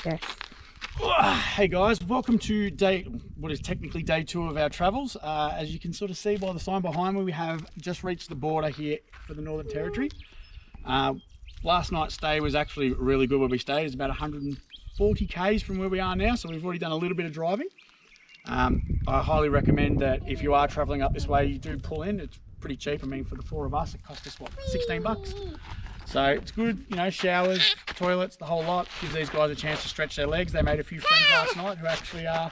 Okay. Hey guys, welcome to what is technically day 2 of our travels. As you can sort of see by the sign behind me, we have just reached the border here for the Northern Territory. Last night's stay was actually really good where we stayed. It's about 140 k's from where we are now, so we've already done a little bit of driving. I highly recommend that if you are traveling up this way, you do pull in. It's pretty cheap. I mean, for the 4 of us, it cost us what, 16 bucks? So it's good, you know, showers, toilets, the whole lot. Gives these guys a chance to stretch their legs. They made a few friends last night who actually are,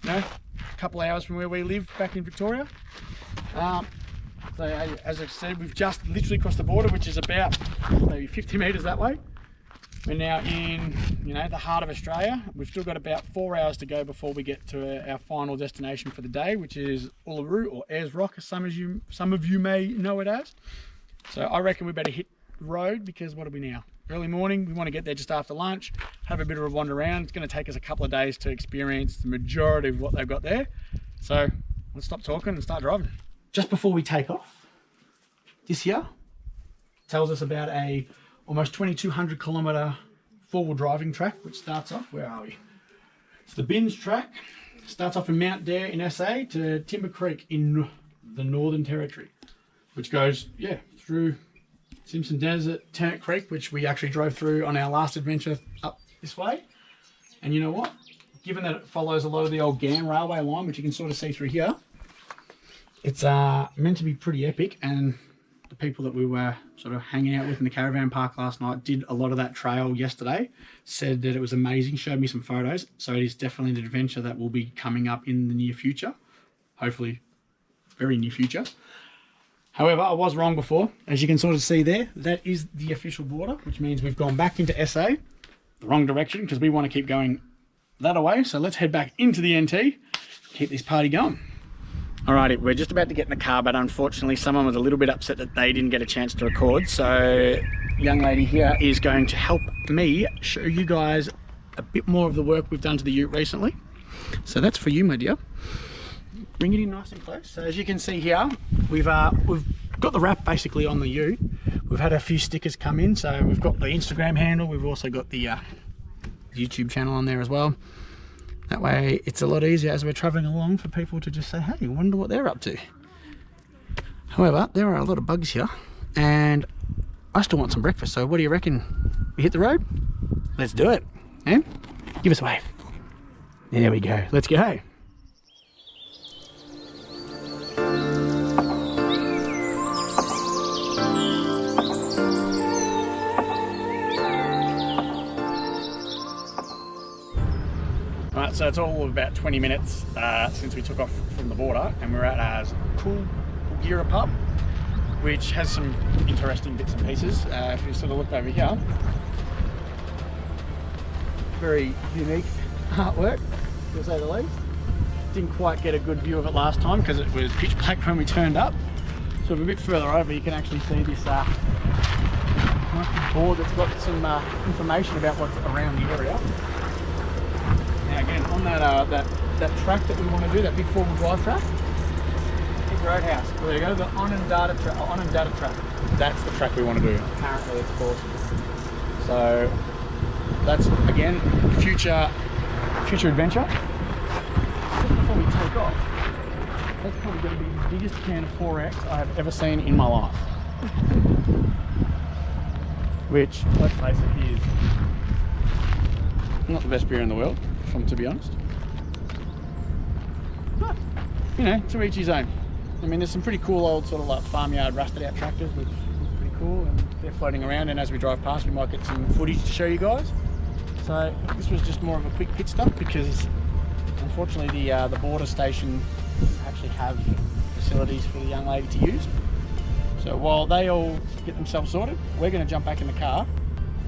you know, a couple of hours from where we live back in Victoria. So as I said, we've just literally crossed the border, which is about maybe 50 metres that way. We're now in, you know, the heart of Australia. We've still got about 4 hours to go before we get to our final destination for the day, which is Uluru, or Ayers Rock, as some of you may know it as. So I reckon we better hit the road, because what are we now? Early morning. We want to get there just after lunch, have a bit of a wander around. It's going to take us a couple of days to experience the majority of what they've got there. So let's stop talking and start driving. Just before we take off, this here tells us about a almost 2,200 kilometre four-wheel driving track, which starts off, where are we? It's the Bins track. Starts off in Mount Dare in SA to Timber Creek in the Northern Territory, which goes, yeah, through Simpson Desert, Tennant Creek, which we actually drove through on our last adventure up this way. And you know what? Given that it follows a lot of the old Gann railway line, which you can sort of see through here, it's meant to be pretty epic. And the people that we were sort of hanging out with in the caravan park last night did a lot of that trail yesterday, said that it was amazing, showed me some photos. So it is definitely an adventure that will be coming up in the near future, hopefully very near future. However, I was wrong before. As you can sort of see there, that is the official border, which means we've gone back into SA, the wrong direction, because we want to keep going that way. So let's head back into the NT, keep this party going. Alrighty, we're just about to get in the car, but unfortunately someone was a little bit upset that they didn't get a chance to record. So young lady here is going to help me show you guys a bit more of the work we've done to the ute recently. So that's for you, my dear. Bring it in nice and close. So as you can see here, we've got the wrap basically on the ute. We've had a few stickers come in, so we've got the Instagram handle. We've also got the YouTube channel on there as well. That way it's a lot easier as we're traveling along for people to just say, hey, I wonder what they're up to. However, there are a lot of bugs here and I still want some breakfast. So what do you reckon? We hit the road? Let's do it. And give us a wave. There we go. Let's go. Right, so it's all about 20 minutes since we took off from the border, and we're at Kulgira pub, which has some interesting bits and pieces. If you sort of look over here, very unique artwork, to say the least. Didn't quite get a good view of it last time because it was pitch black when we turned up. So if a bit further over, you can actually see this board that's got some information about what's around the area. Now again, on that track that we want to do, that big 4-wheel drive track, big roadhouse. Well, there you go, the Onondaga track. That's the track we want to do. Apparently it's awesome. So that's again future adventure. Just before we take off, that's probably going to be the biggest can of 4X I have ever seen in my life. Which, let's face it, is not the best beer in the world, if I'm to be honest. But, you know, to each his own. I mean, there's some pretty cool old sort of like farmyard rusted out tractors, which look pretty cool, and they're floating around, and as we drive past we might get some footage to show you guys. So this was just more of a quick pit stop because unfortunately the border station doesn't actually have facilities for the young lady to use. So while they all get themselves sorted, we're going to jump back in the car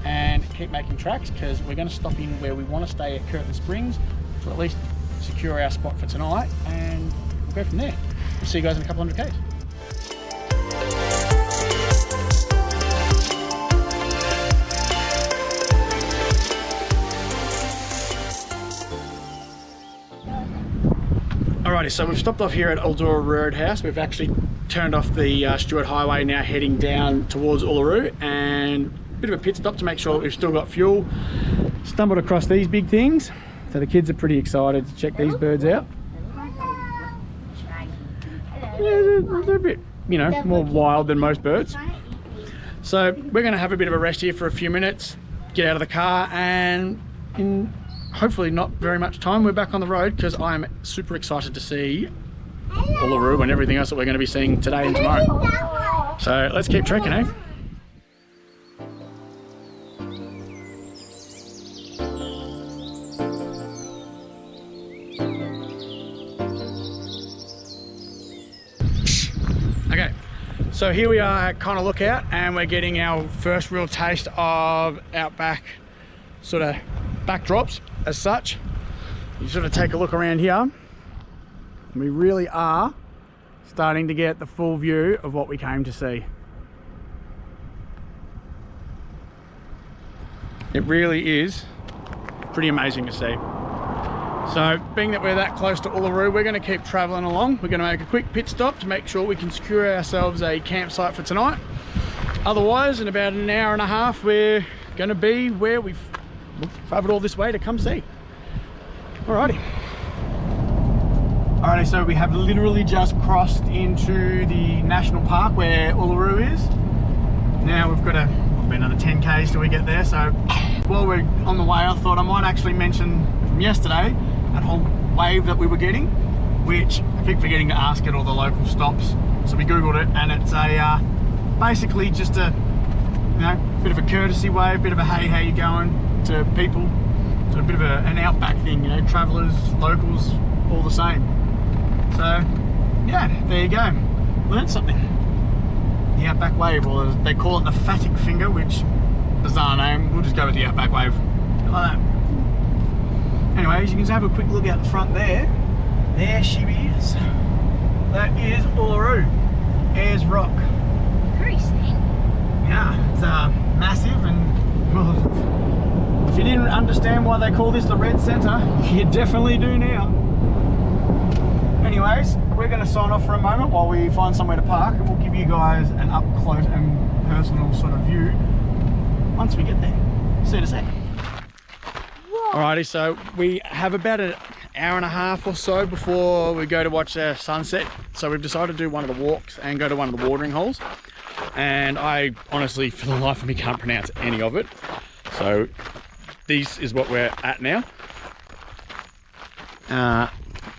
and keep making tracks, because we're going to stop in where we want to stay at Curtin Springs to at least secure our spot for tonight, and we'll go from there. We'll see you guys in a couple 100 Ks. Alrighty, so we've stopped off here at Uluru Roadhouse. We've actually turned off the Stewart Highway, now heading down towards Uluru, and a bit of a pit stop to make sure that we've still got fuel. stumbled across these big things. So the kids are pretty excited to check these birds out. Yeah, they're a bit, you know, more wild than most birds. So we're going to have a bit of a rest here for a few minutes, get out of the car, and in hopefully not very much time we're back on the road, because I'm super excited to see Uluru and everything else that we're going to be seeing today and tomorrow. So let's keep trekking, eh? Okay, so here we are at Connor Lookout, and we're getting our first real taste of outback sort of backdrops as such. You sort of take a look around here. We really are starting to get the full view of what we came to see. It really is pretty amazing to see. So being that we're that close to Uluru, we're going to keep traveling along. We're going to make a quick pit stop to make sure we can secure ourselves a campsite for tonight. Otherwise, in about an hour and a half, we're going to be where we've travelled all this way to come see. Alrighty. Alrighty, so we have literally just crossed into the national park where Uluru is. Now we've got another 10 k's till we get there. So while we're on the way, I thought I might actually mention from yesterday that whole wave that we were getting, which I keep forgetting to ask at all the local stops. So we googled it, and it's a basically just a bit of a courtesy wave, bit of a hey, how you going to people. So a bit of an outback thing, you know, travellers, locals, all the same. So yeah, there you go. Learned something. The outback wave, or they call it the phatic finger, which bizarre name. We'll just go with the outback wave. Like that. Anyways, you can just have a quick look out the front there. There she is. That is Uluru. Ayers Rock. Pretty steep. Yeah, it's massive, and well, if you didn't understand why they call this the Red Centre, you definitely do now. Anyways, we're going to sign off for a moment while we find somewhere to park, and we'll give you guys an up close and personal sort of view once we get there. See you in a sec. Alrighty, so we have about an hour and a half or so before we go to watch the sunset. So we've decided to do one of the walks and go to one of the watering holes. And I honestly, for the life of me, can't pronounce any of it. So this is what we're at now.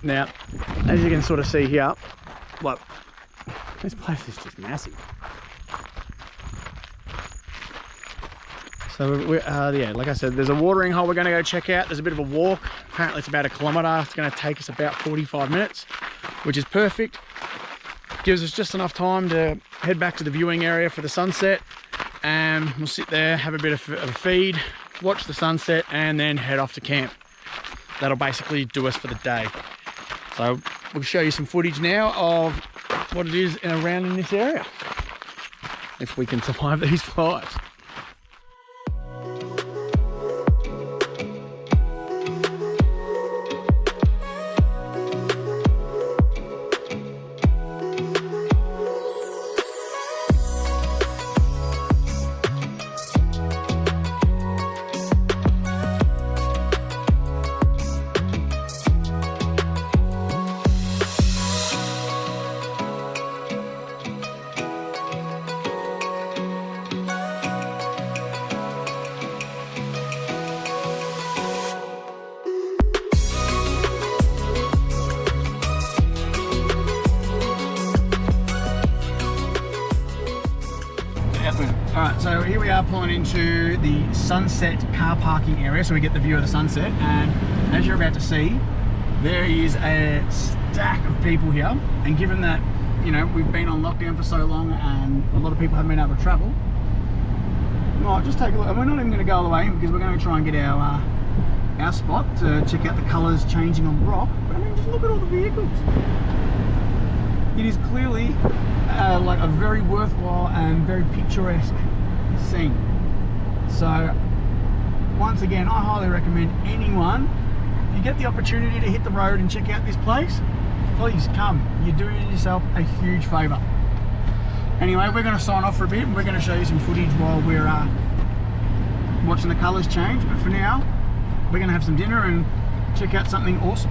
Now, as you can sort of see here, look, this place is just massive. So yeah, like I said, there's a watering hole we're going to go check out. There's a bit of a walk. Apparently it's about 1 kilometre. It's going to take us about 45 minutes, which is perfect. Gives us just enough time to head back to the viewing area for the sunset, and we'll sit there, have a bit of a feed, watch the sunset, and then head off to camp. That'll basically do us for the day. So we'll show you some footage now of what it is around in this area, if we can survive these flies. Alright, so here we are pulling into the sunset car parking area, so we get the view of the sunset, and as you're about to see, there is a stack of people here, and given that, you know, we've been on lockdown for so long and a lot of people haven't been able to travel, well, just take a look, and we're not even going to go all the way because we're going to try and get our spot to check out the colours changing on the rock, but I mean, just look at all the vehicles. It is clearly like a very worthwhile and very picturesque scene. So once again, I highly recommend anyone, if you get the opportunity to hit the road and check out this place, please come. You're doing yourself a huge favour. Anyway, we're going to sign off for a bit and we're going to show you some footage while we're watching the colours change, but for now, we're going to have some dinner and check out something awesome.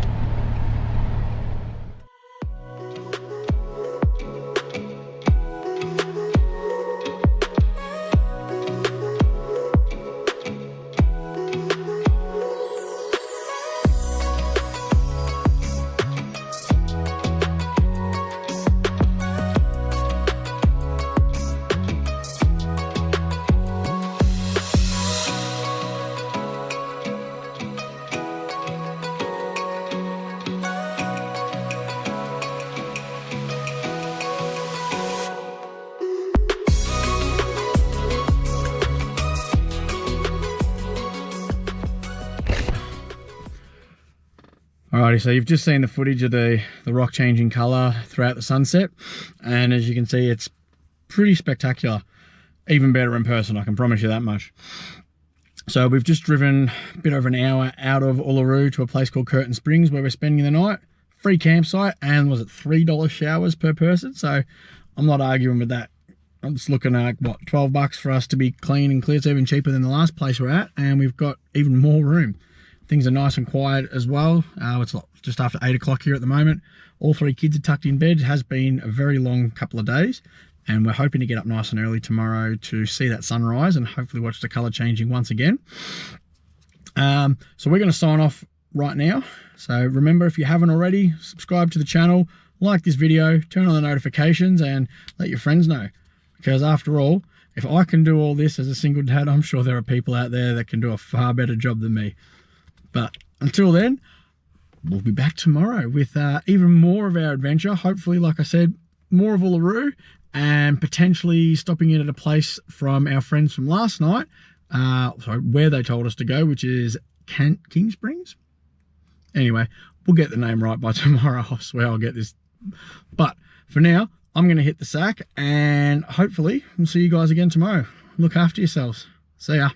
Alrighty, so you've just seen the footage of the rock changing colour throughout the sunset, and as you can see, it's pretty spectacular. Even better in person, I can promise you that much. So we've just driven a bit over an hour out of Uluru to a place called Curtin Springs where we're spending the night. Free campsite, and was it $3 showers per person? So I'm not arguing with that. I'm just looking at, what, 12 bucks for us to be clean and clear. It's even cheaper than the last place we're at, and we've got even more room. Things are nice and quiet as well. It's just after 8 o'clock here at the moment. All 3 kids are tucked in bed. It has been a very long couple of days, and we're hoping to get up nice and early tomorrow to see that sunrise and hopefully watch the colour changing once again. So we're going to sign off right now. So remember, if you haven't already, subscribe to the channel, like this video, turn on the notifications, and let your friends know. Because after all, if I can do all this as a single dad, I'm sure there are people out there that can do a far better job than me. But until then, we'll be back tomorrow with even more of our adventure. Hopefully, like I said, more of Uluru, and potentially stopping in at a place from our friends from last night, where they told us to go, which is King Springs. Anyway, we'll get the name right by tomorrow. I swear I'll get this. But for now, I'm going to hit the sack, and hopefully we'll see you guys again tomorrow. Look after yourselves. See ya.